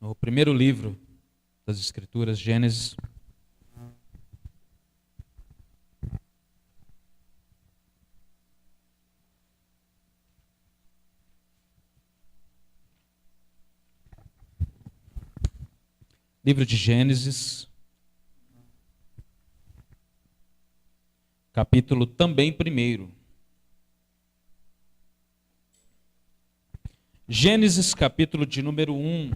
O primeiro livro das Escrituras, Gênesis. Livro de Gênesis, capítulo também primeiro. Gênesis, capítulo de número 1.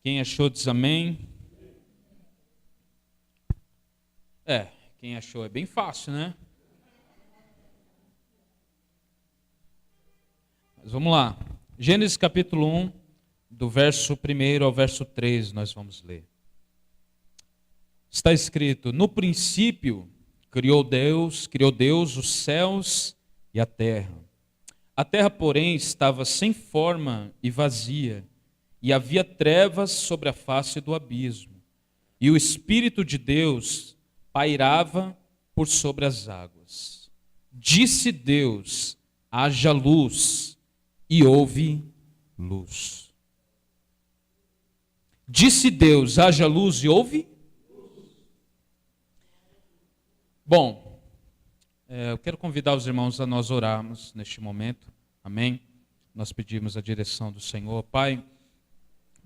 Quem achou diz amém. Quem achou é bem fácil, né? Mas vamos lá. Gênesis capítulo 1, do verso 1 ao verso 3, nós vamos ler. Está escrito: no princípio criou Deus os céus e a terra. A terra, porém, estava sem forma e vazia, e havia trevas sobre a face do abismo. E o Espírito de Deus pairava por sobre as águas. Disse Deus: haja luz, e houve luz. Disse Deus: haja luz, e houve luz. Bom, eu quero convidar os irmãos a nós orarmos neste momento. Amém? Nós pedimos a direção do Senhor. Pai,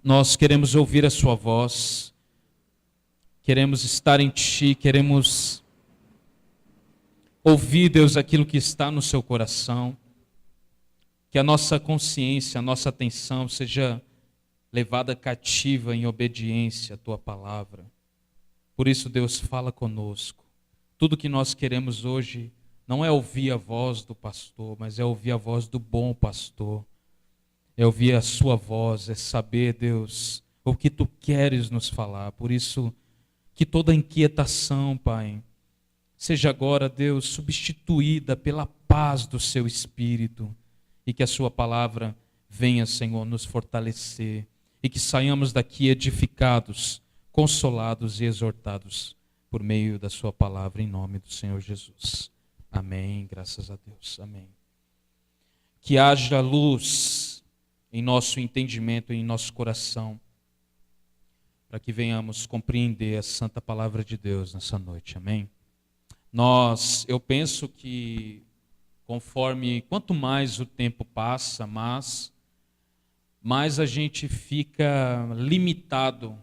nós queremos ouvir a sua voz, queremos estar em Ti, queremos ouvir, Deus, aquilo que está no seu coração, que a nossa consciência, a nossa atenção seja levada cativa em obediência à Tua palavra. Por isso, Deus, fala conosco. Tudo que nós queremos hoje não é ouvir a voz do pastor, mas é ouvir a voz do bom pastor. É ouvir a sua voz, é saber, Deus, o que Tu queres nos falar. Por isso, que toda inquietação, Pai, seja agora, Deus, substituída pela paz do Seu Espírito, e que a Sua palavra venha, Senhor, nos fortalecer, e que saiamos daqui edificados, consolados e exortados por meio da Sua palavra, em nome do Senhor Jesus. Amém, graças a Deus, amém. Que haja luz em nosso entendimento, em nosso coração, para que venhamos compreender a santa palavra de Deus nessa noite, amém? Eu penso que quanto mais o tempo passa, mais a gente fica limitado,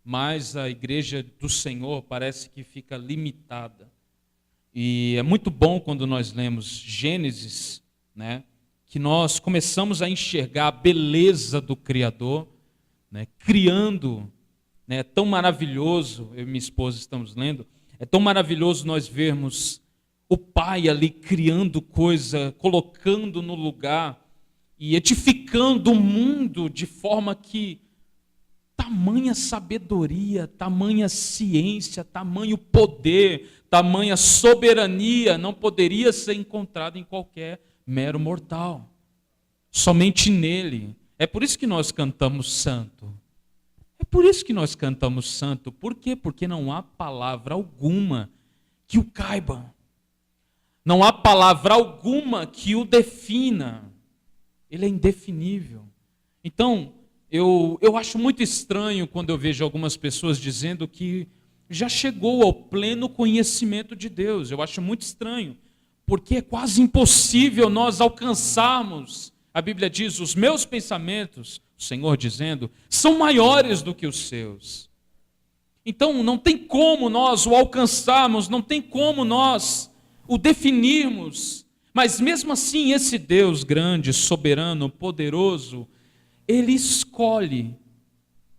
mais a igreja do Senhor parece que fica limitada. E é muito bom quando nós lemos Gênesis, né, que nós começamos a enxergar a beleza do Criador, né, criando, né, é tão maravilhoso, eu e minha esposa estamos lendo, é tão maravilhoso nós vermos o Pai ali criando coisa, colocando no lugar e edificando o mundo de forma que tamanha sabedoria, tamanha ciência, tamanho poder, tamanha soberania não poderia ser encontrada em qualquer mero mortal. Somente nele. É por isso que nós cantamos santo. É por isso que nós cantamos santo. Por quê? Porque não há palavra alguma que o caiba. Não há palavra alguma que o defina. Ele é indefinível. Então, eu acho muito estranho quando eu vejo algumas pessoas dizendo que já chegou ao pleno conhecimento de Deus. Eu acho muito estranho, porque é quase impossível nós alcançarmos. A Bíblia diz: os meus pensamentos, o Senhor dizendo, são maiores do que os seus. Então não tem como nós o alcançarmos, não tem como nós o definirmos. Mas mesmo assim, esse Deus grande, soberano, poderoso, Ele escolhe,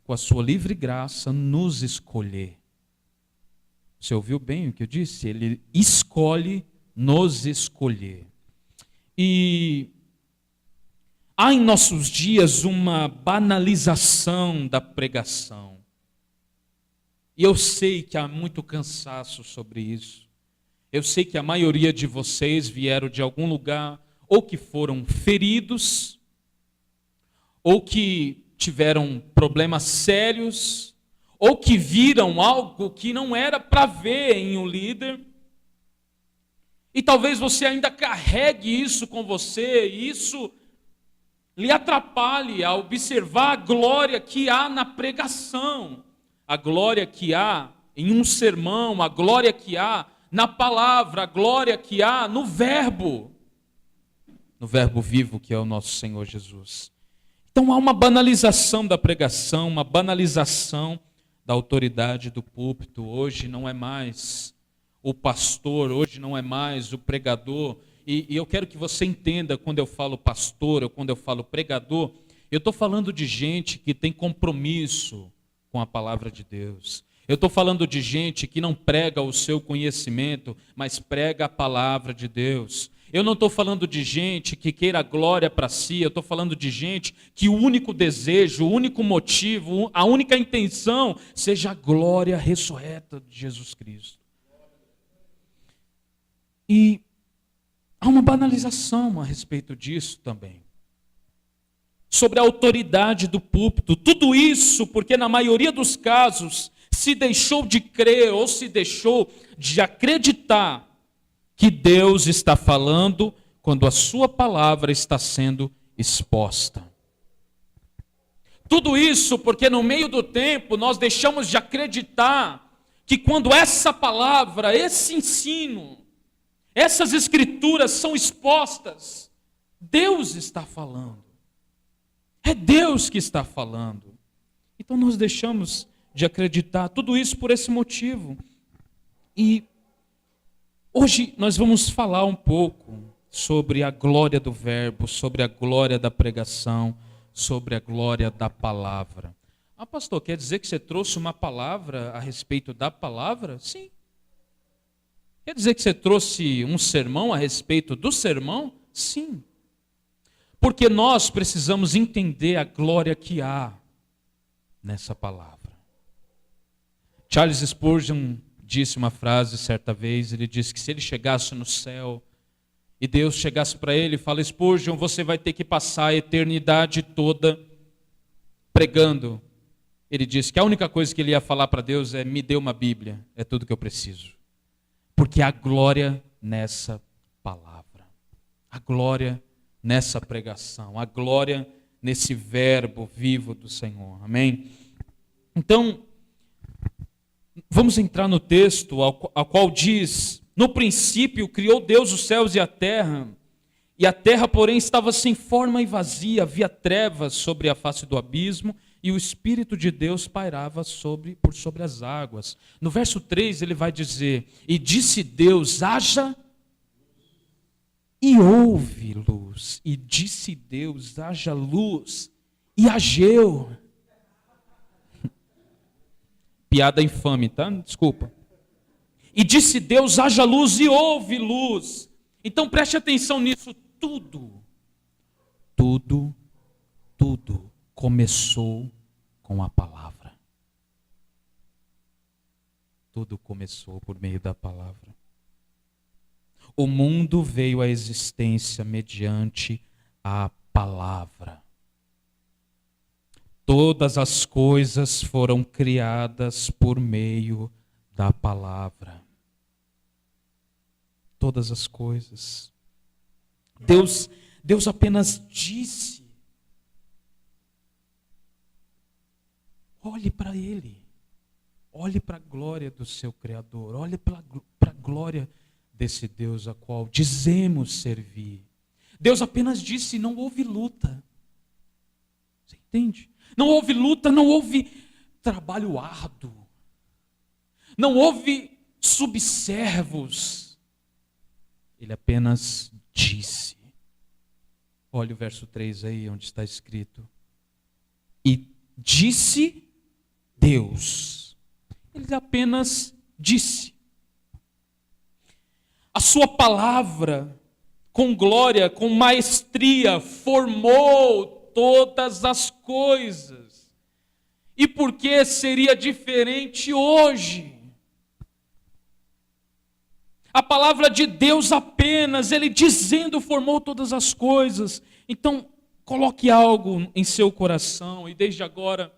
com a sua livre graça, nos escolher. Você ouviu bem o que eu disse? Ele escolhe nos escolher. E há em nossos dias uma banalização da pregação. E eu sei que há muito cansaço sobre isso. Eu sei que a maioria de vocês vieram de algum lugar, ou que foram feridos, ou que tiveram problemas sérios, ou que viram algo que não era para ver em um líder, e talvez você ainda carregue isso com você, e isso lhe atrapalhe a observar a glória que há na pregação, a glória que há em um sermão, a glória que há na palavra, a glória que há no verbo vivo que é o nosso Senhor Jesus. Então há uma banalização da pregação, uma banalização da autoridade do púlpito. Hoje não é mais o pastor, hoje não é mais o pregador. E eu quero que você entenda, quando eu falo pastor ou quando eu falo pregador, eu estou falando de gente que tem compromisso com a palavra de Deus. Eu estou falando de gente que não prega o seu conhecimento, mas prega a palavra de Deus. Eu não estou falando de gente que queira glória para si, eu estou falando de gente que o único desejo, o único motivo, a única intenção seja a glória ressurreta de Jesus Cristo. E há uma banalização a respeito disso também. Sobre a autoridade do púlpito. Tudo isso porque na maioria dos casos se deixou de crer ou se deixou de acreditar que Deus está falando quando a sua palavra está sendo exposta. Tudo isso porque no meio do tempo nós deixamos de acreditar que quando essa palavra, esse ensino, essas escrituras são expostas, Deus está falando. É Deus que está falando. Então nós deixamos de acreditar, tudo isso por esse motivo. E hoje nós vamos falar um pouco sobre a glória do verbo, sobre a glória da pregação, sobre a glória da palavra. Ah, pastor, quer dizer que você trouxe uma palavra a respeito da palavra? Sim. Quer dizer que você trouxe um sermão a respeito do sermão? Sim. Porque nós precisamos entender a glória que há nessa palavra. Charles Spurgeon disse uma frase certa vez, ele disse que se ele chegasse no céu e Deus chegasse para ele e fala: Spurgeon, você vai ter que passar a eternidade toda pregando. Ele disse que a única coisa que ele ia falar para Deus é: me dê uma Bíblia, é tudo que eu preciso. Porque há glória nessa palavra, há glória nessa pregação, há glória nesse verbo vivo do Senhor, amém? Então, vamos entrar no texto ao qual diz: no princípio criou Deus os céus e a terra terra, porém, estava sem forma e vazia, havia trevas sobre a face do abismo, e o Espírito de Deus pairava por sobre as águas. No verso 3 ele vai dizer: e disse Deus, haja, e houve luz. E disse Deus, haja luz, e hageu. Piada infame, tá? Desculpa. E disse Deus, haja luz, e houve luz. Então preste atenção nisso. Tudo começou com a palavra. Tudo começou por meio da palavra. O mundo veio à existência mediante a palavra. Todas as coisas foram criadas por meio da palavra. Todas as coisas. Deus apenas disse. Olhe para Ele. Olhe para a glória do seu Criador. Olhe para a glória desse Deus a qual dizemos servir. Deus apenas disse, não houve luta. Você entende? Não houve luta, não houve trabalho árduo. Não houve subservos. Ele apenas disse. Olha o verso 3 aí, onde está escrito. E disse Deus. Ele apenas disse. A sua palavra, com glória, com maestria, formou todas as coisas. E por que seria diferente hoje? A palavra de Deus apenas, Ele dizendo, formou todas as coisas. Então, coloque algo em seu coração e desde agora,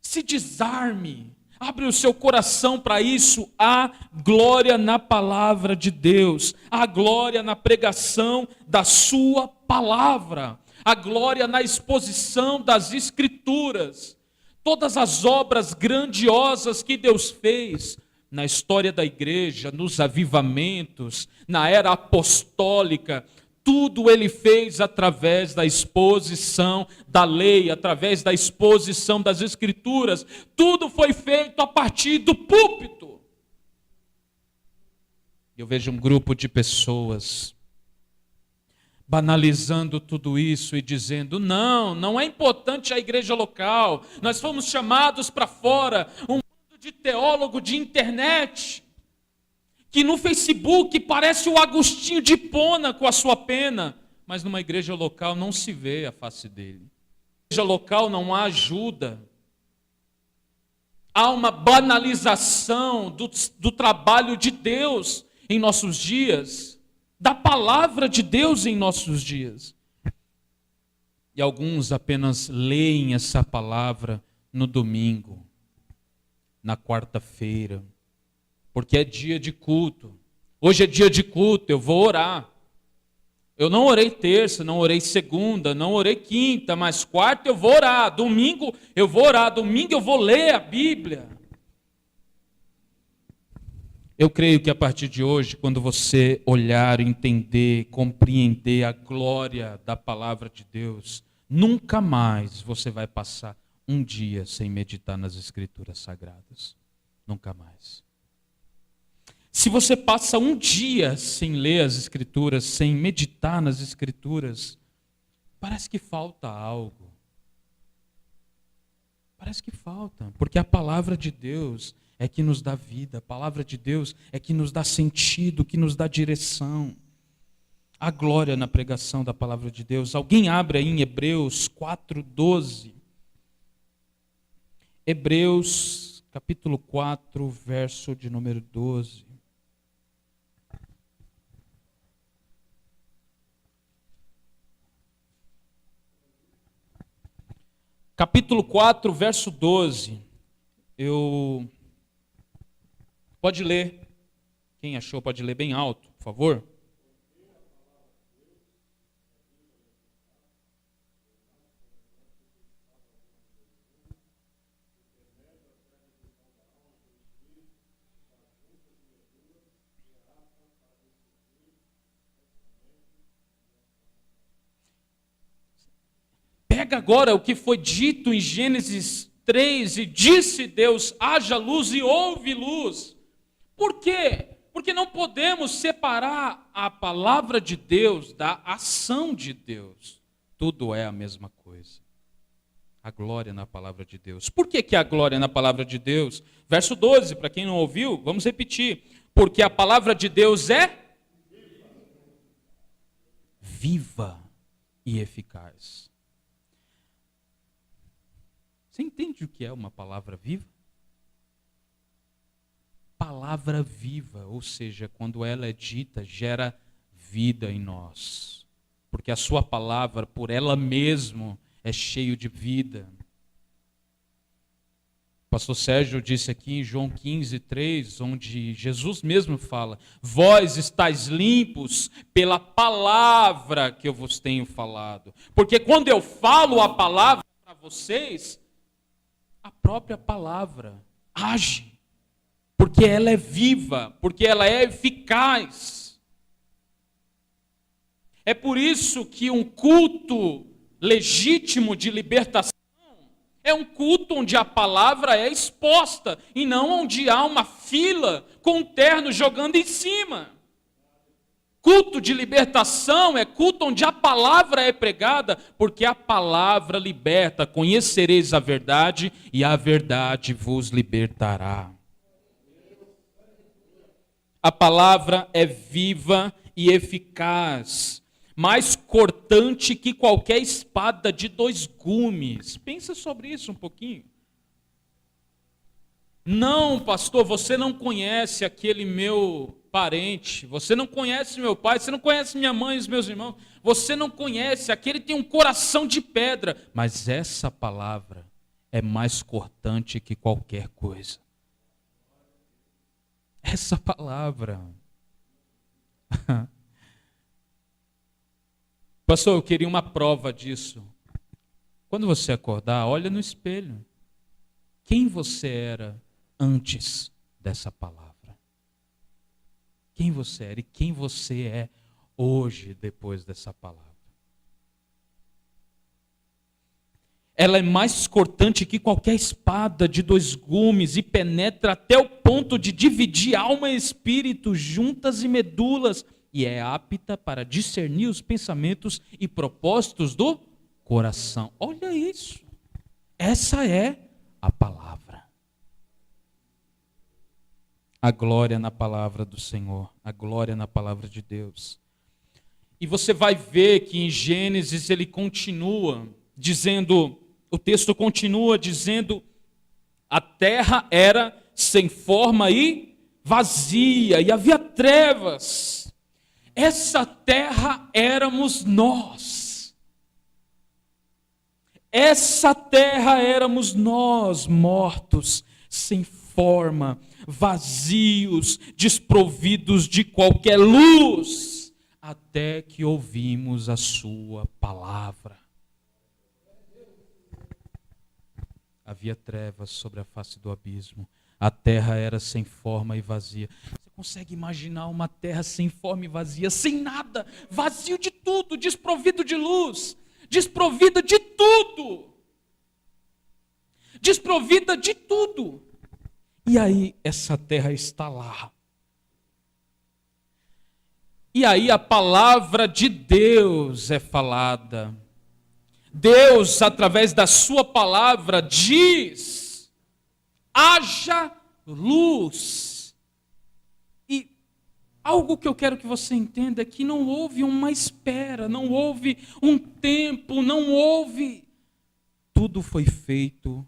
se desarme. Abre o seu coração para isso. Há glória na palavra de Deus. Há glória na pregação da sua palavra. a glória na exposição das Escrituras. Todas as obras grandiosas que Deus fez na história da igreja, nos avivamentos, na era apostólica, tudo Ele fez através da exposição da lei, através da exposição das Escrituras. Tudo foi feito a partir do púlpito. Eu vejo um grupo de pessoas banalizando tudo isso e dizendo: não é importante a igreja local, nós fomos chamados para fora, um mundo de teólogo de internet, que no Facebook parece o Agostinho de Hipona com a sua pena, mas numa igreja local não se vê a face dele. Na igreja local não há ajuda. Há uma banalização do trabalho de Deus em nossos dias, da palavra de Deus em nossos dias. E alguns apenas leem essa palavra no domingo, na quarta-feira, porque é dia de culto. Hoje é dia de culto, eu vou orar. Eu não orei terça, não orei segunda, não orei quinta, mas quarta eu vou orar. Domingo eu vou orar, domingo eu vou ler a Bíblia. Eu creio que a partir de hoje, quando você olhar, entender, compreender a glória da palavra de Deus, nunca mais você vai passar um dia sem meditar nas Escrituras Sagradas. Nunca mais. Se você passa um dia sem ler as Escrituras, sem meditar nas Escrituras, parece que falta algo. Parece que falta, porque a palavra de Deus é que nos dá vida, a palavra de Deus é que nos dá sentido, que nos dá direção. Há glória na pregação da palavra de Deus. Alguém abre aí em Hebreus 4:12. Hebreus capítulo 4, verso de número 12. Capítulo 4, verso 12. Pode ler. Quem achou pode ler bem alto, por favor. Pega agora o que foi dito em Gênesis 3, e disse Deus: haja luz, e houve luz. Por quê? Porque não podemos separar a palavra de Deus da ação de Deus. Tudo é a mesma coisa. A glória na palavra de Deus. Por que a glória na palavra de Deus? Verso 12, para quem não ouviu, vamos repetir. Porque a palavra de Deus é viva e eficaz. Você entende o que é uma palavra viva? Palavra viva, ou seja, quando ela é dita, gera vida em nós. Porque a sua palavra, por ela mesma, é cheio de vida. O pastor Sérgio disse aqui em João 15:3, onde Jesus mesmo fala: vós estáis limpos pela palavra que eu vos tenho falado. Porque quando eu falo a palavra para vocês, a própria palavra age. Porque ela é viva, porque ela é eficaz. É por isso que um culto legítimo de libertação é um culto onde a palavra é exposta, e não onde há uma fila com um terno jogando em cima. Culto de libertação é culto onde a palavra é pregada, porque a palavra liberta. Conhecereis a verdade, e a verdade vos libertará. A palavra é viva e eficaz, mais cortante que qualquer espada de 2 gumes. Pensa sobre isso um pouquinho. Não, pastor, você não conhece aquele meu parente, você não conhece meu pai, você não conhece minha mãe e os meus irmãos, você não conhece, aquele tem um coração de pedra. Mas essa palavra é mais cortante que qualquer coisa. Essa palavra. Pastor, eu queria uma prova disso. Quando você acordar, olha no espelho. Quem você era antes dessa palavra? Quem você era e quem você é hoje depois dessa palavra? Ela é mais cortante que qualquer espada de 2 gumes e penetra até o ponto de dividir alma e espírito, juntas e medulas, e é apta para discernir os pensamentos e propósitos do coração. Olha isso. Essa é a palavra. A glória na palavra do Senhor, a glória na palavra de Deus. E você vai ver que em Gênesis ele continua dizendo, o texto continua dizendo, a terra era sem forma e vazia, e havia trevas. Essa terra éramos nós. Essa terra éramos nós, mortos, sem forma, vazios, desprovidos de qualquer luz, até que ouvimos a sua palavra. Havia trevas sobre a face do abismo. A terra era sem forma e vazia. Você consegue imaginar uma terra sem forma e vazia, sem nada, vazio de tudo, desprovido de luz, desprovida de tudo. Desprovida de tudo. E aí essa terra está lá. E aí a palavra de Deus é falada. Deus, através da sua palavra, diz: haja luz. E algo que eu quero que você entenda é que não houve uma espera, não houve um tempo, não houve. Tudo foi feito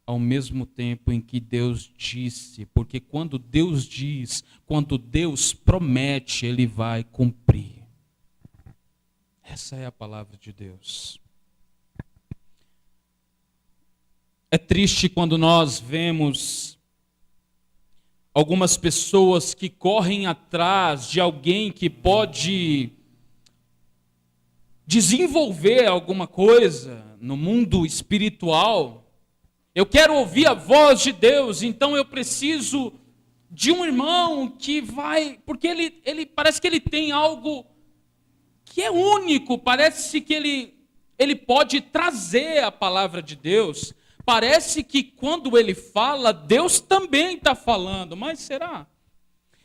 ao mesmo tempo em que Deus disse, porque quando Deus diz, quando Deus promete, Ele vai cumprir. Essa é a palavra de Deus. É triste quando nós vemos algumas pessoas que correm atrás de alguém que pode desenvolver alguma coisa no mundo espiritual. Eu quero ouvir a voz de Deus, então eu preciso de um irmão que vai, porque ele parece que ele tem algo que é único, parece que ele pode trazer a palavra de Deus. Parece que quando ele fala, Deus também está falando, mas será?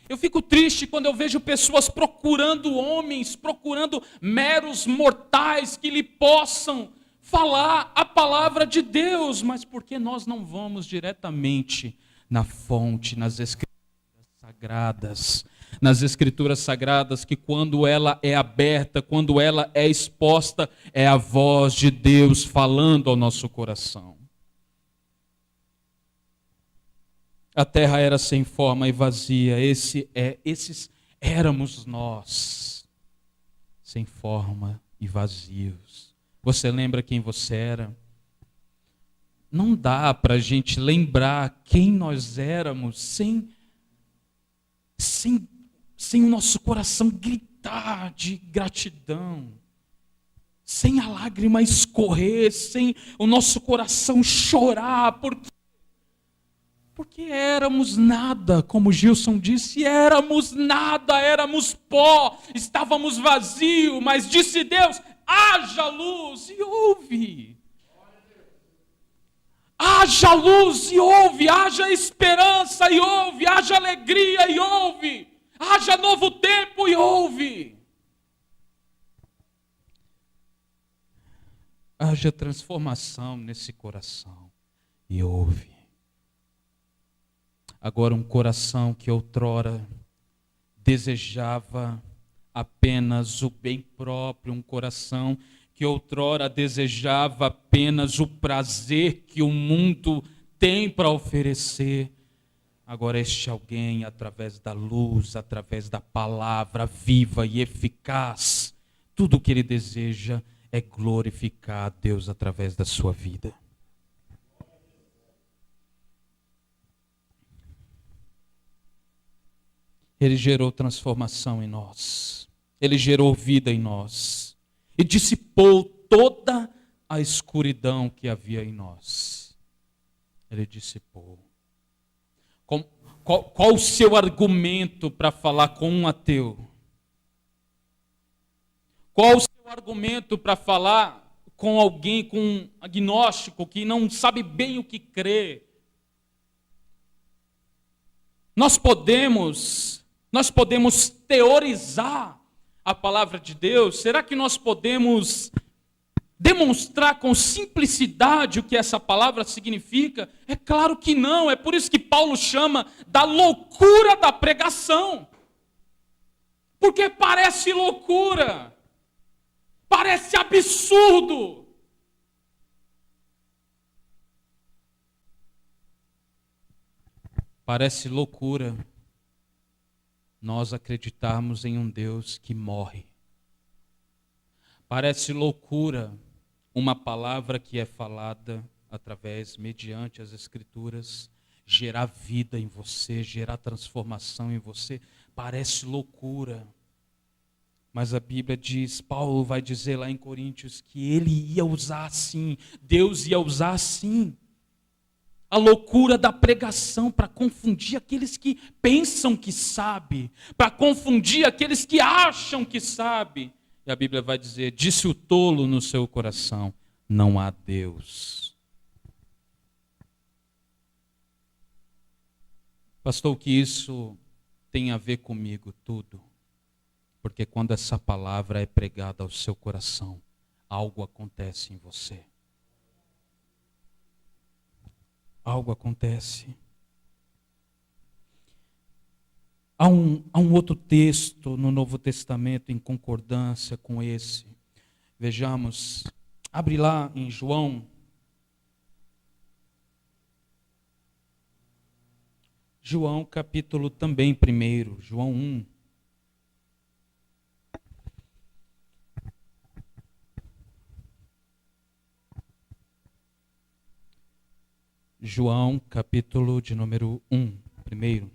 Eu fico triste quando eu vejo pessoas procurando homens, procurando meros mortais que lhe possam falar a palavra de Deus, mas por que nós não vamos diretamente na fonte, nas Escrituras Sagradas? Nas Escrituras Sagradas, que quando ela é aberta, quando ela é exposta, é a voz de Deus falando ao nosso coração. A terra era sem forma e vazia, esses éramos nós, sem forma e vazios. Você lembra quem você era? Não dá para a gente lembrar quem nós éramos sem o nosso coração gritar de gratidão, sem a lágrima escorrer, sem o nosso coração chorar, porque éramos nada, como Gilson disse, éramos nada, éramos pó, estávamos vazios, mas disse Deus, haja luz e houve. Haja luz e houve, haja esperança e houve, haja alegria e houve, haja novo tempo e houve. Haja transformação nesse coração e houve. Agora um coração que outrora desejava apenas o bem próprio, um coração que outrora desejava apenas o prazer que o mundo tem para oferecer. Agora este alguém, através da luz, através da palavra viva e eficaz, tudo o que ele deseja é glorificar a Deus através da sua vida. Ele gerou transformação em nós. Ele gerou vida em nós. e dissipou toda a escuridão que havia em nós. Ele dissipou. Qual o seu argumento para falar com um ateu? Qual o seu argumento para falar com alguém, com um agnóstico que não sabe bem o que crê? Nós podemos teorizar a palavra de Deus? Será que nós podemos demonstrar com simplicidade o que essa palavra significa? É claro que não. É por isso que Paulo chama da loucura da pregação. Porque parece loucura. Parece absurdo. Parece loucura nós acreditarmos em um Deus que morre. Parece loucura uma palavra que é falada mediante as Escrituras, gerar vida em você, gerar transformação em você. Parece loucura. Mas a Bíblia diz, Paulo vai dizer lá em Coríntios, que ele ia usar assim, Deus ia usar assim. A loucura da pregação para confundir aqueles que pensam que sabe, para confundir aqueles que acham que sabe. E a Bíblia vai dizer, disse o tolo no seu coração, não há Deus. Pastor, o que isso tem a ver comigo? Tudo. Porque quando essa palavra é pregada ao seu coração, algo acontece em você. Algo acontece. Há um outro texto no Novo Testamento em concordância com esse. Vejamos, abre lá em João. João capítulo também 1, João 1. João, capítulo de número 1, primeiro.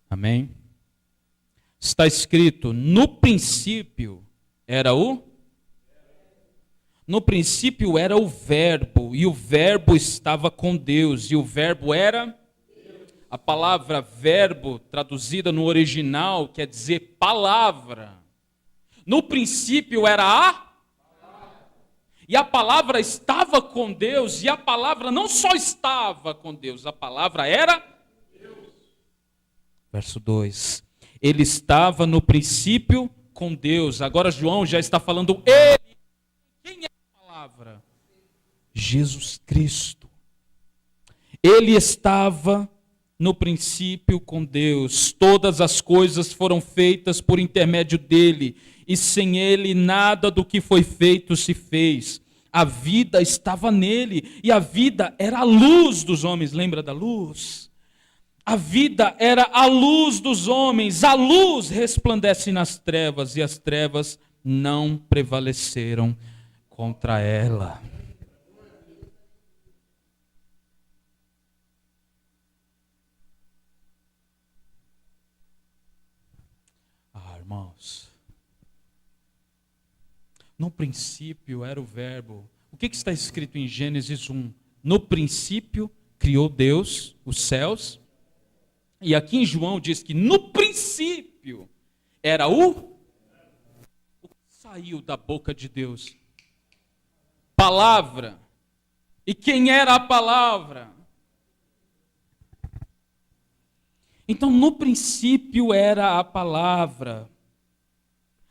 Amém? Está escrito, no princípio era o? No princípio era o Verbo, e o Verbo estava com Deus, e o Verbo era? A palavra verbo, traduzida no original, quer dizer palavra. No princípio era a palavra. E a palavra estava com Deus, e a palavra não só estava com Deus, a palavra era Deus. Verso 2. Ele estava no princípio com Deus. Agora João já está falando ele. Quem é a palavra? Jesus Cristo. Ele estava no princípio com Deus, todas as coisas foram feitas por intermédio dele, e sem ele nada do que foi feito se fez. A vida estava nele, e a vida era a luz dos homens. Lembra da luz? A vida era a luz dos homens, a luz resplandece nas trevas, e as trevas não prevaleceram contra ela. Irmãos, no princípio era o Verbo. O que está escrito em Gênesis 1? No princípio criou Deus os céus. E aqui em João diz que no princípio era o que saiu da boca de Deus? Palavra. E quem era a palavra? Então, no princípio era a palavra.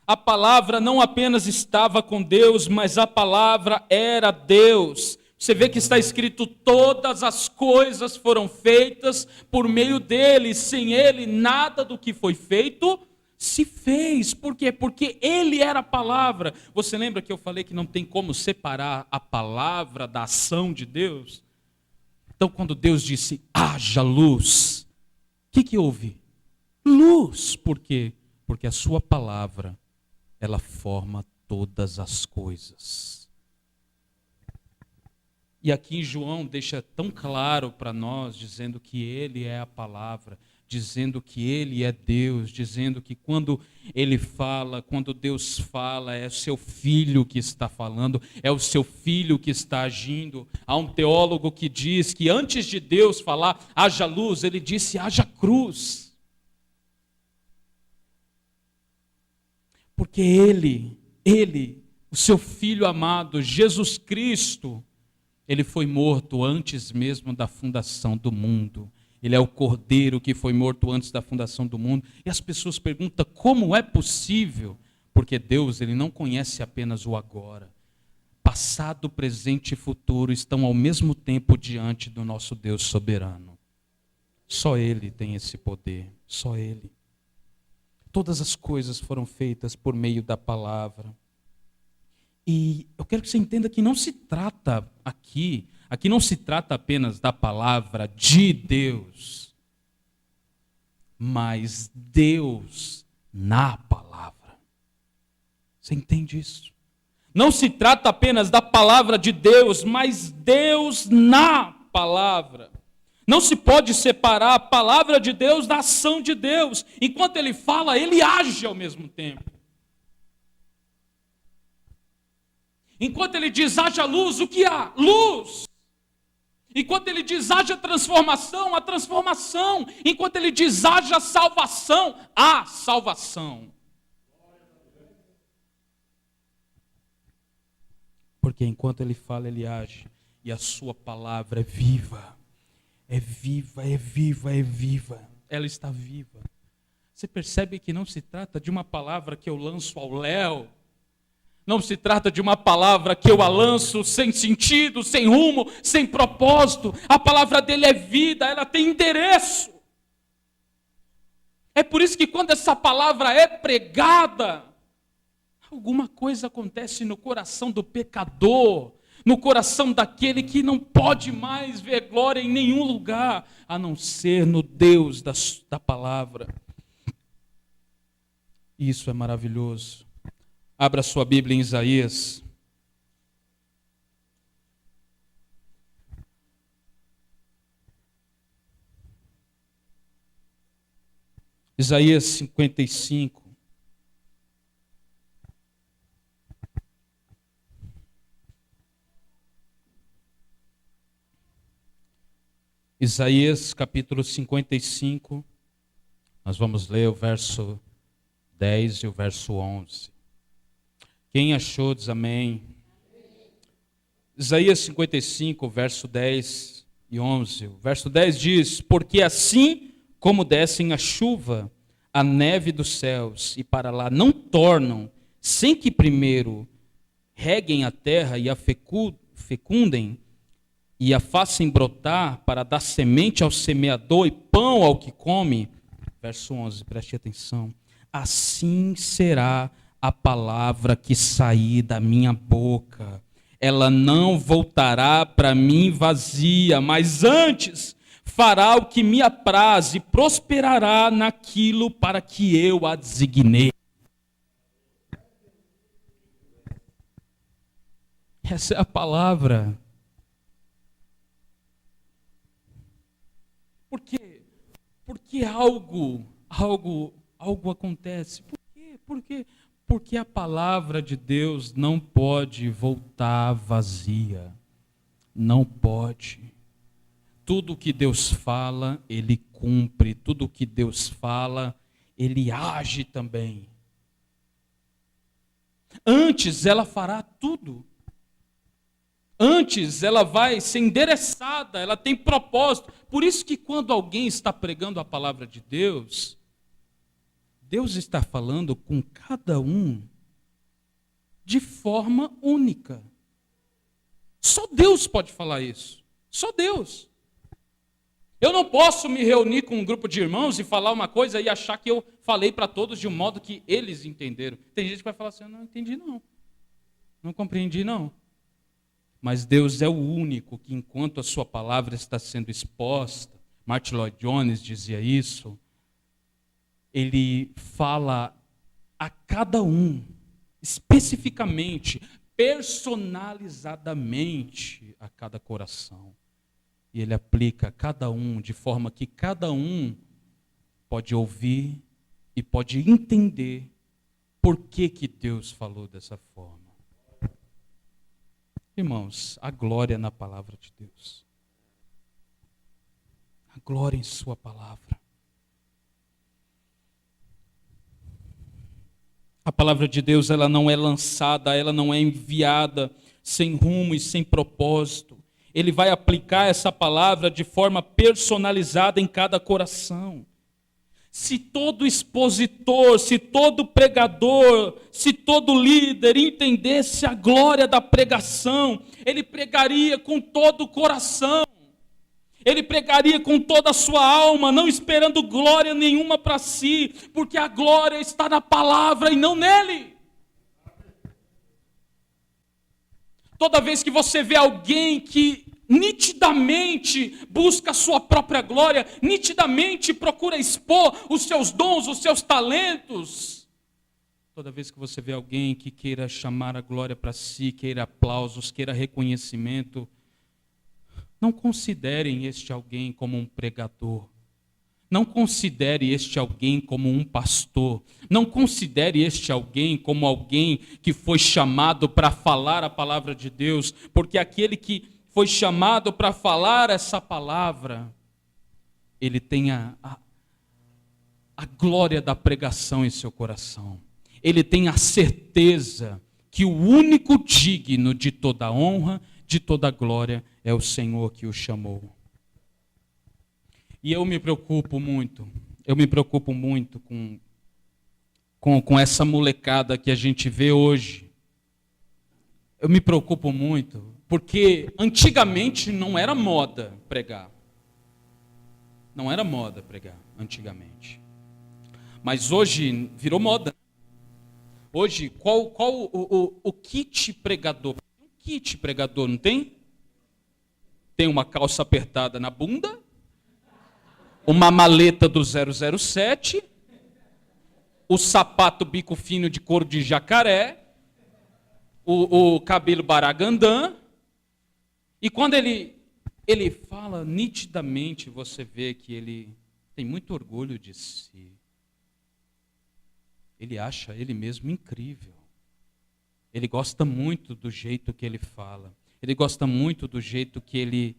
A palavra não apenas estava com Deus, mas a palavra era Deus. Você vê que está escrito, todas as coisas foram feitas por meio dele. Sem ele, nada do que foi feito se fez. Por quê? Porque ele era a palavra. Você lembra que eu falei que não tem como separar a palavra da ação de Deus? Então, quando Deus disse, haja luz, o que houve? Luz. Por quê? Porque a sua palavra, ela forma todas as coisas. E aqui em João deixa tão claro para nós, dizendo que Ele é a palavra, dizendo que Ele é Deus, dizendo que quando Ele fala, quando Deus fala, é o seu Filho que está falando, é o seu Filho que está agindo. Há um teólogo que diz que antes de Deus falar, haja luz, Ele disse, haja cruz. Porque Ele, o seu Filho amado, Jesus Cristo, Ele foi morto antes mesmo da fundação do mundo. Ele é o Cordeiro que foi morto antes da fundação do mundo. E as pessoas perguntam, como é possível? Porque Deus, Ele não conhece apenas o agora. Passado, presente e futuro estão ao mesmo tempo diante do nosso Deus soberano. Só Ele tem esse poder, só Ele. Todas as coisas foram feitas por meio da palavra. E eu quero que você entenda que não se trata aqui não se trata apenas da palavra de Deus, mas Deus na palavra. Você entende isso? Não se trata apenas da palavra de Deus, mas Deus na palavra. Não se pode separar a palavra de Deus da ação de Deus. Enquanto Ele fala, Ele age ao mesmo tempo. Enquanto Ele diz, haja luz, o que há? Luz. Enquanto Ele diz, haja transformação, a transformação. Enquanto Ele diz, haja salvação, há salvação. Porque enquanto Ele fala, Ele age. E a sua palavra é viva. É viva, é viva, é viva. Ela está viva. Você percebe que não se trata de uma palavra que eu lanço ao léu. Não se trata de uma palavra que eu a lanço sem sentido, sem rumo, sem propósito. A palavra dele é vida, ela tem endereço. É por isso que quando essa palavra é pregada, alguma coisa acontece no coração do pecador, no coração daquele que não pode mais ver glória em nenhum lugar, a não ser no Deus da palavra. Isso é maravilhoso. Abra sua Bíblia em Isaías. Isaías 55. Isaías capítulo 55. Nós vamos ler o verso 10 e o verso 11. Quem achou, diz amém. Isaías 55, verso 10 e 11. O verso 10 diz, porque assim como descem a chuva, a neve dos céus, e para lá não tornam, sem que primeiro reguem a terra e a fecundem, e a façam brotar para dar semente ao semeador e pão ao que come. Verso 11, preste atenção. Assim será a palavra que sair da minha boca. Ela não voltará para mim vazia, mas antes fará o que me apraz e prosperará naquilo para que eu a designei. Essa é a palavra. Por quê? Porque algo acontece. Por quê? Por quê? Porque a palavra de Deus não pode voltar vazia. Não pode. Tudo que Deus fala, Ele cumpre. Tudo que Deus fala, Ele age também. Antes ela fará tudo. Antes ela vai ser endereçada, ela tem propósito. Por isso que quando alguém está pregando a palavra de Deus, Deus está falando com cada um de forma única. Só Deus pode falar isso. Só Deus. Eu não posso me reunir com um grupo de irmãos e falar uma coisa e achar que eu falei para todos de um modo que eles entenderam. Tem gente que vai falar assim, eu não entendi não. Não compreendi não. Mas Deus é o único que, enquanto a sua palavra está sendo exposta, Martin Lloyd Jones dizia isso, Ele fala a cada um, especificamente, personalizadamente a cada coração. E ele aplica a cada um de forma que cada um pode ouvir e pode entender por que Deus falou dessa forma. Irmãos, a glória na palavra de Deus. A glória em sua palavra. A palavra de Deus, ela não é lançada, ela não é enviada sem rumo e sem propósito. Ele vai aplicar essa palavra de forma personalizada em cada coração. Se todo expositor, se todo pregador, se todo líder entendesse a glória da pregação, ele pregaria com todo o coração. Ele pregaria com toda a sua alma, não esperando glória nenhuma para si, porque a glória está na palavra e não nele. Toda vez que você vê alguém que nitidamente busca a sua própria glória, nitidamente procura expor os seus dons, os seus talentos, toda vez que você vê alguém que queira chamar a glória para si, queira aplausos, queira reconhecimento, não considerem este alguém como um pregador. Não considere este alguém como um pastor. Não considere este alguém como alguém que foi chamado para falar a palavra de Deus. Porque aquele que foi chamado para falar essa palavra, ele tem a glória da pregação em seu coração. Ele tem a certeza que o único digno de toda honra, de toda glória, é o Senhor que o chamou. E eu me preocupo muito com essa molecada que a gente vê hoje. Eu me preocupo muito, porque antigamente não era moda pregar. Não era moda pregar, antigamente. Mas hoje virou moda. Hoje, qual o kit pregador? Um kit pregador, não tem? Tem uma calça apertada na bunda, uma maleta do 007, o sapato bico fino de couro de jacaré, o cabelo baragandã, e quando ele fala nitidamente, você vê que ele tem muito orgulho de si. Ele acha ele mesmo incrível. Ele gosta muito do jeito que ele fala. Ele gosta muito do jeito que ele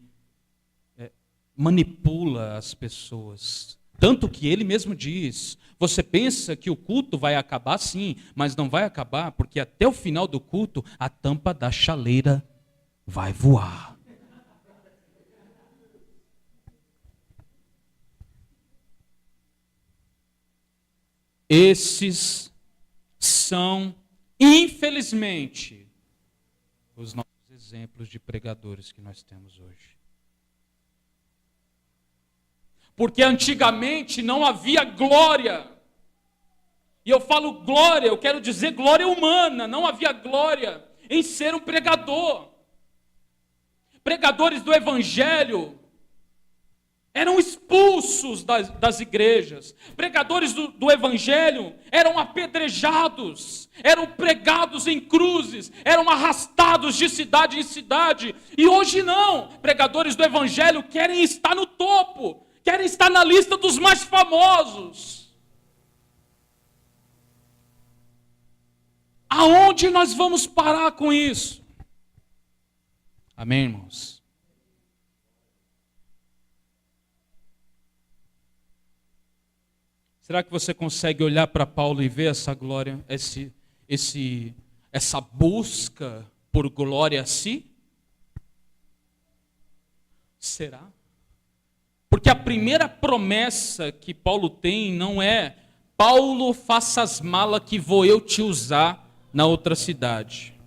manipula as pessoas. Tanto que ele mesmo diz, você pensa que o culto vai acabar sim, mas não vai acabar, porque até o final do culto, a tampa da chaleira vai voar. Esses são, infelizmente, os nossos exemplos de pregadores que nós temos hoje. Porque antigamente não havia glória. E eu falo glória, eu quero dizer glória humana. Não havia glória em ser um pregador. Pregadores do evangelho eram expulsos das igrejas. Pregadores do evangelho eram apedrejados, eram pregados em cruzes, eram arrastados de cidade em cidade. E hoje não. Pregadores do evangelho querem estar no topo, querem estar na lista dos mais famosos. Aonde nós vamos parar com isso? Amém, irmãos? Será que você consegue olhar para Paulo e ver essa glória, essa busca por glória a si? Será? Porque a primeira promessa que Paulo tem não é: Paulo, faça as malas que vou eu te usar na outra cidade.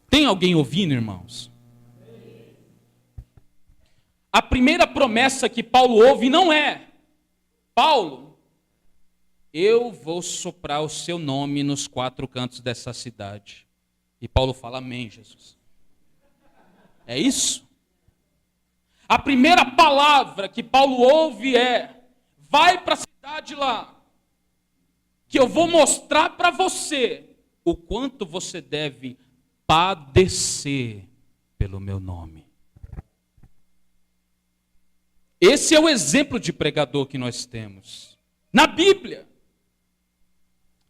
Tem alguém ouvindo, irmãos? A primeira promessa que Paulo ouve não é: Paulo, eu vou soprar o seu nome nos 4 cantos dessa cidade. E Paulo fala: amém, Jesus. É isso? A primeira palavra que Paulo ouve é: vai para a cidade lá, que eu vou mostrar para você o quanto você deve padecer pelo meu nome. Esse é o exemplo de pregador que nós temos na Bíblia.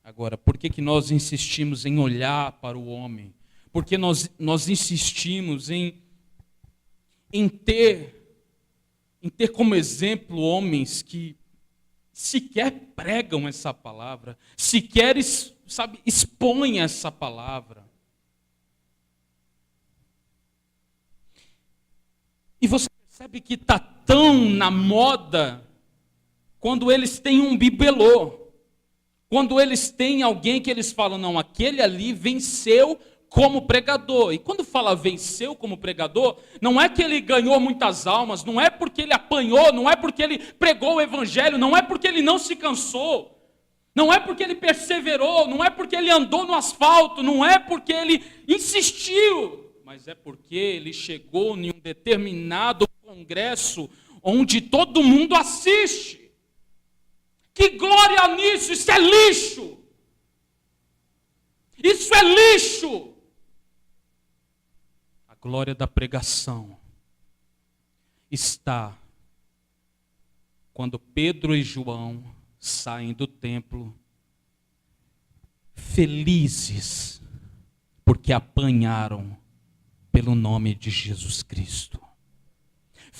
Agora, por que nós insistimos em olhar para o homem? Por que nós insistimos em ter como exemplo homens que sequer pregam essa palavra, sequer, expõem essa palavra? E você percebe que está tão na moda quando eles têm um bibelô, quando eles têm alguém que eles falam, não, aquele ali venceu como pregador. E quando fala venceu como pregador, não é que ele ganhou muitas almas, não é porque ele apanhou, não é porque ele pregou o evangelho, não é porque ele não se cansou, não é porque ele perseverou, não é porque ele andou no asfalto, não é porque ele insistiu, mas é porque ele chegou em um determinado congresso onde todo mundo assiste. Que glória nisso! Isso é lixo! Isso é lixo! A glória da pregação está quando Pedro e João saem do templo felizes porque apanharam pelo nome de Jesus Cristo.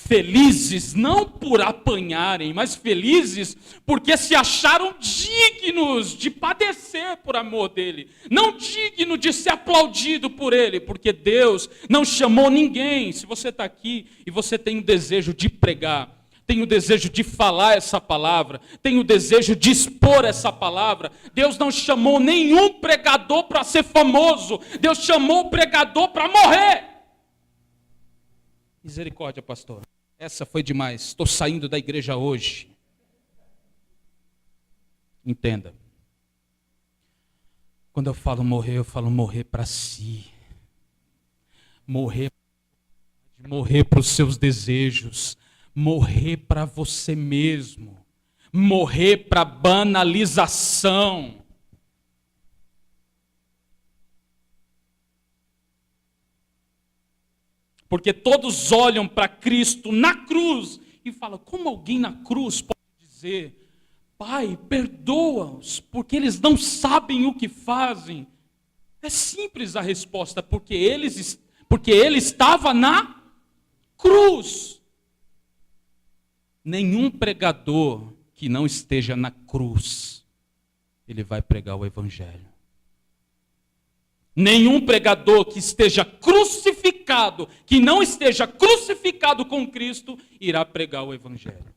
Felizes não por apanharem, mas felizes porque se acharam dignos de padecer por amor dele, não digno de ser aplaudido por ele, porque Deus não chamou ninguém. Se você está aqui e você tem o desejo de pregar, tem o desejo de falar essa palavra, tem o desejo de expor essa palavra, Deus não chamou nenhum pregador para ser famoso, Deus chamou o pregador para morrer. Misericórdia, pastor. Essa foi demais. Estou saindo da igreja hoje. Entenda. Quando eu falo morrer para si. Morrer para os seus desejos. Morrer para você mesmo. Morrer para banalização. Porque todos olham para Cristo na cruz e falam, como alguém na cruz pode dizer, Pai, perdoa-os, porque eles não sabem o que fazem? É simples a resposta, porque ele estava na cruz. Nenhum pregador que não esteja na cruz, ele vai pregar o evangelho. Nenhum pregador que esteja crucificado, que não esteja crucificado com Cristo, irá pregar o evangelho.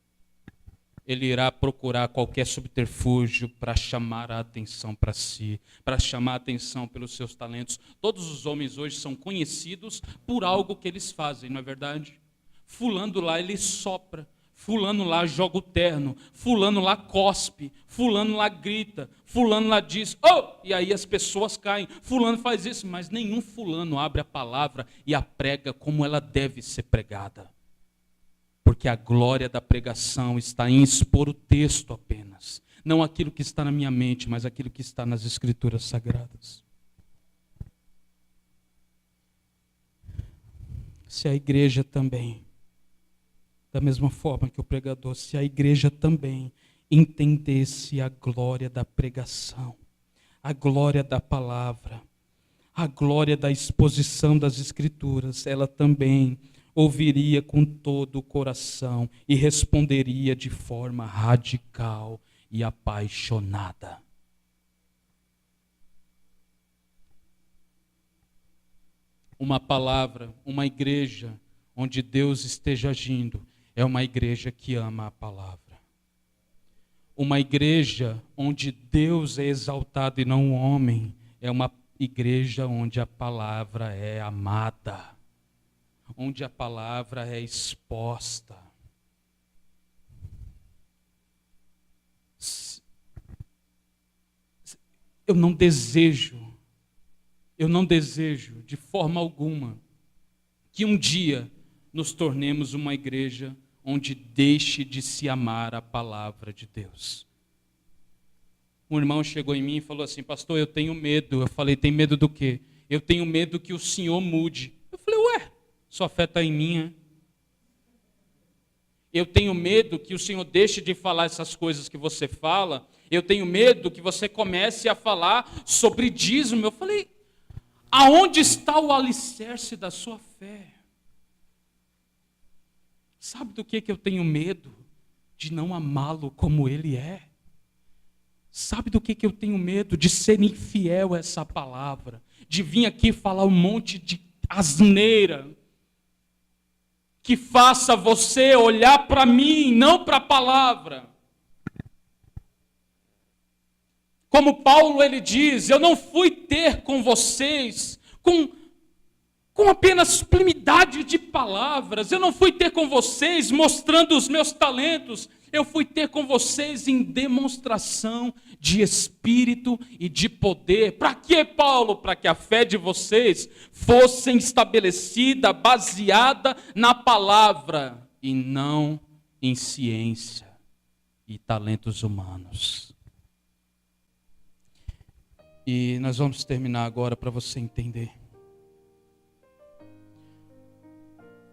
Ele irá procurar qualquer subterfúgio para chamar a atenção para si, para chamar a atenção pelos seus talentos. Todos os homens hoje são conhecidos por algo que eles fazem, não é verdade? Fulano lá, ele sopra. Fulano lá joga o terno, fulano lá cospe, fulano lá grita, fulano lá diz, oh! E aí as pessoas caem, fulano faz isso, mas nenhum fulano abre a palavra e a prega como ela deve ser pregada. Porque a glória da pregação está em expor o texto apenas, não aquilo que está na minha mente, mas aquilo que está nas Escrituras Sagradas. Se a igreja também, da mesma forma que o pregador, se a igreja também entendesse a glória da pregação, a glória da palavra, a glória da exposição das Escrituras, ela também ouviria com todo o coração e responderia de forma radical e apaixonada. Uma palavra, uma igreja onde Deus esteja agindo, é uma igreja que ama a palavra. Uma igreja onde Deus é exaltado e não o homem, é uma igreja onde a palavra é amada, onde a palavra é exposta. Eu não desejo de forma alguma que um dia nos tornemos uma igreja onde deixe de se amar a palavra de Deus. Um irmão chegou em mim e falou assim: pastor, eu tenho medo. Eu falei: tem medo do quê? Eu tenho medo que o senhor mude. Eu falei: ué, sua fé está em mim, hein? Eu tenho medo que o senhor deixe de falar essas coisas que você fala. Eu tenho medo que você comece a falar sobre dízimo. Eu falei: aonde está o alicerce da sua fé? Sabe do que eu tenho medo? De não amá-lo como ele é. Sabe do que eu tenho medo? De ser infiel a essa palavra. De vir aqui falar um monte de asneira. Que faça você olhar para mim, não para a palavra. Como Paulo ele diz: eu não fui ter com vocês com apenas sublimidade de palavras. Eu não fui ter com vocês mostrando os meus talentos. Eu fui ter com vocês em demonstração de espírito e de poder. Para quê, Paulo? Para que a fé de vocês fosse estabelecida, baseada na palavra e não em ciência e talentos humanos. E nós vamos terminar agora para você entender.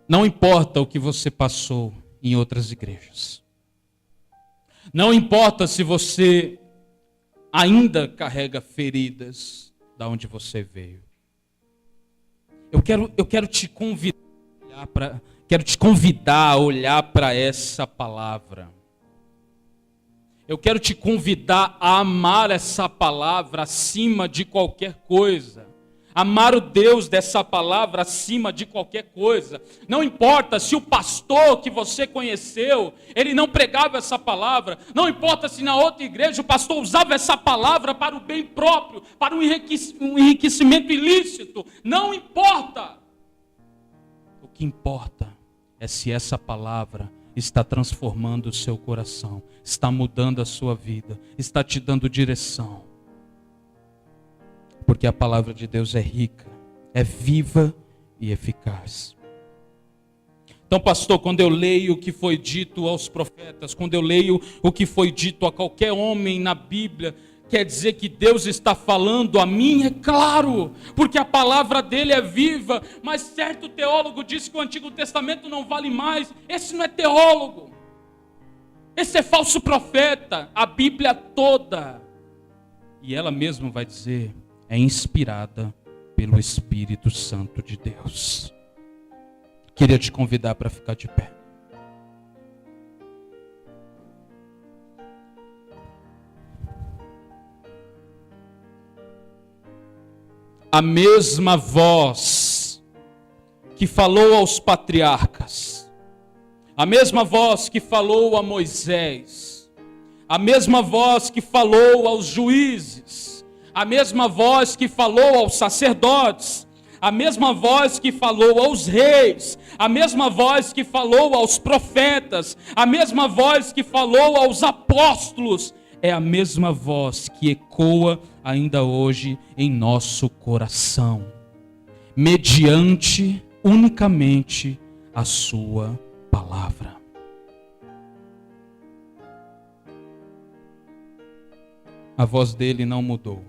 Não importa o que você passou em outras igrejas. Não importa se você ainda carrega feridas da onde você veio. Eu quero te convidar a olhar para essa palavra. Eu quero te convidar a amar essa palavra acima de qualquer coisa. Amar o Deus dessa palavra acima de qualquer coisa. Não importa se o pastor que você conheceu, ele não pregava essa palavra. Não importa se na outra igreja o pastor usava essa palavra para o bem próprio, para um enriquecimento ilícito. Não importa. O que importa é se essa palavra está transformando o seu coração, está mudando a sua vida, está te dando direção. Porque a palavra de Deus é rica, é viva e eficaz. Então, pastor, quando eu leio o que foi dito aos profetas, quando eu leio o que foi dito a qualquer homem na Bíblia, quer dizer que Deus está falando a mim? É claro, porque a palavra dele é viva. Mas certo teólogo disse que o Antigo Testamento não vale mais. Esse não é teólogo. Esse é falso profeta. A Bíblia toda, e ela mesma vai dizer, é inspirada pelo Espírito Santo de Deus. Queria te convidar para ficar de pé. A mesma voz que falou aos patriarcas, a mesma voz que falou a Moisés, a mesma voz que falou aos juízes, a mesma voz que falou aos sacerdotes, a mesma voz que falou aos reis, a mesma voz que falou aos profetas, a mesma voz que falou aos apóstolos, é a mesma voz que ecoa ainda hoje em nosso coração, mediante unicamente a sua palavra. A voz dele não mudou.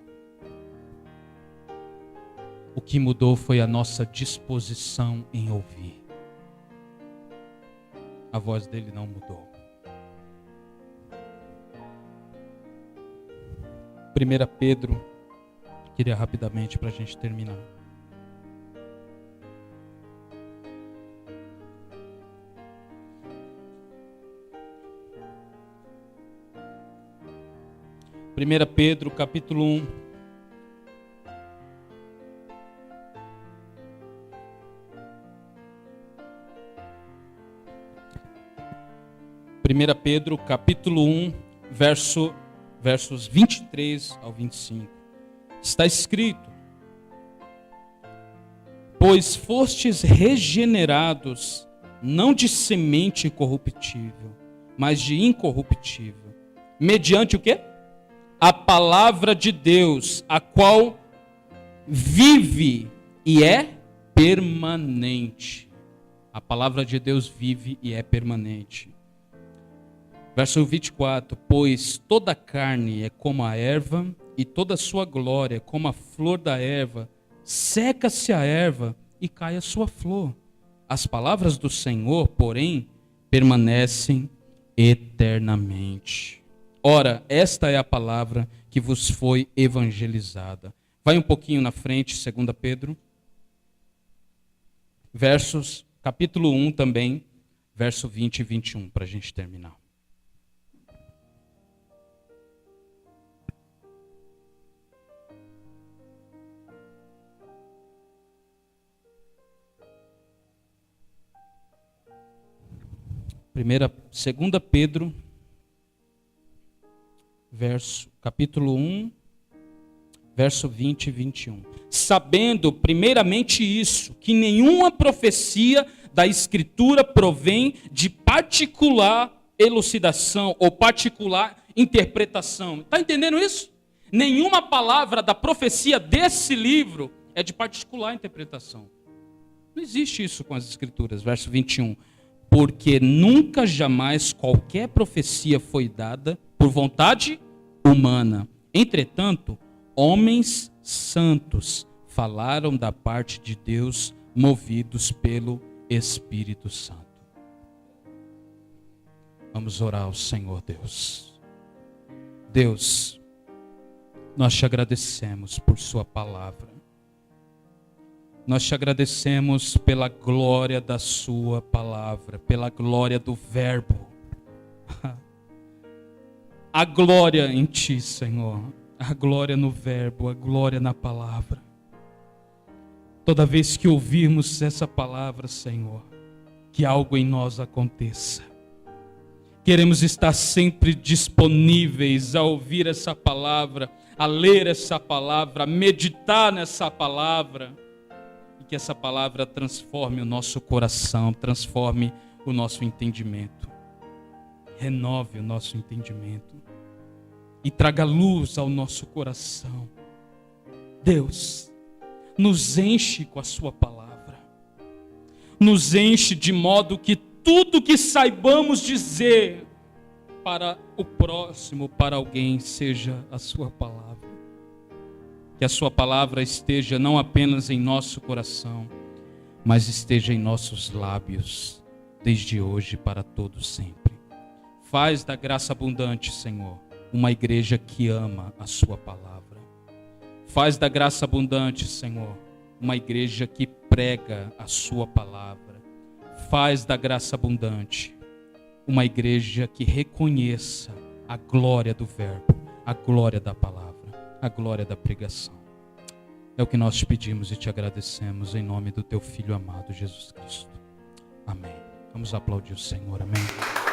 O que mudou foi a nossa disposição em ouvir. A voz dele não mudou. 1 Pedro, queria rapidamente para a gente terminar. Primeira Pedro, capítulo 1. Primeira Pedro, capítulo 1, versos 23 ao 25. Está escrito: pois fostes regenerados, não de semente corruptível, mas de incorruptível, mediante o quê? A palavra de Deus, a qual vive e é permanente. A palavra de Deus vive e é permanente. Verso 24: pois toda carne é como a erva, e toda a sua glória é como a flor da erva. Seca-se a erva e cai a sua flor. As palavras do Senhor, porém, permanecem eternamente. Ora, esta é a palavra que vos foi evangelizada. Vai um pouquinho na frente, 2 Pedro. Capítulo 1 também, verso 20 e 21, para a gente terminar. Segunda Pedro, capítulo 1, verso 20 e 21. Sabendo primeiramente isso, que nenhuma profecia da Escritura provém de particular elucidação ou particular interpretação. Está entendendo isso? Nenhuma palavra da profecia desse livro é de particular interpretação. Não existe isso com as Escrituras. Verso 21. Porque nunca jamais qualquer profecia foi dada por vontade humana. Entretanto, homens santos falaram da parte de Deus, movidos pelo Espírito Santo. Vamos orar ao Senhor Deus. Deus, nós te agradecemos por sua palavra. Nós te agradecemos pela glória da sua palavra, pela glória do verbo. A glória em ti, Senhor. A glória no verbo, a glória na palavra. Toda vez que ouvirmos essa palavra, Senhor, que algo em nós aconteça. Queremos estar sempre disponíveis a ouvir essa palavra, a ler essa palavra, a meditar nessa palavra. Que essa palavra transforme o nosso coração, transforme o nosso entendimento. Renove o nosso entendimento. E traga luz ao nosso coração. Deus, nos enche com a sua palavra. Nos enche de modo que tudo que saibamos dizer para o próximo, para alguém, seja a sua palavra. Que a sua palavra esteja não apenas em nosso coração, mas esteja em nossos lábios, desde hoje para todo sempre. Faz da graça abundante, Senhor, uma igreja que ama a sua palavra. Faz da graça abundante, Senhor, uma igreja que prega a sua palavra. Faz da graça abundante uma igreja que reconheça a glória do verbo, a glória da palavra, a glória da pregação. É o que nós te pedimos e te agradecemos em nome do teu Filho amado Jesus Cristo. Amém. Vamos aplaudir o Senhor. Amém.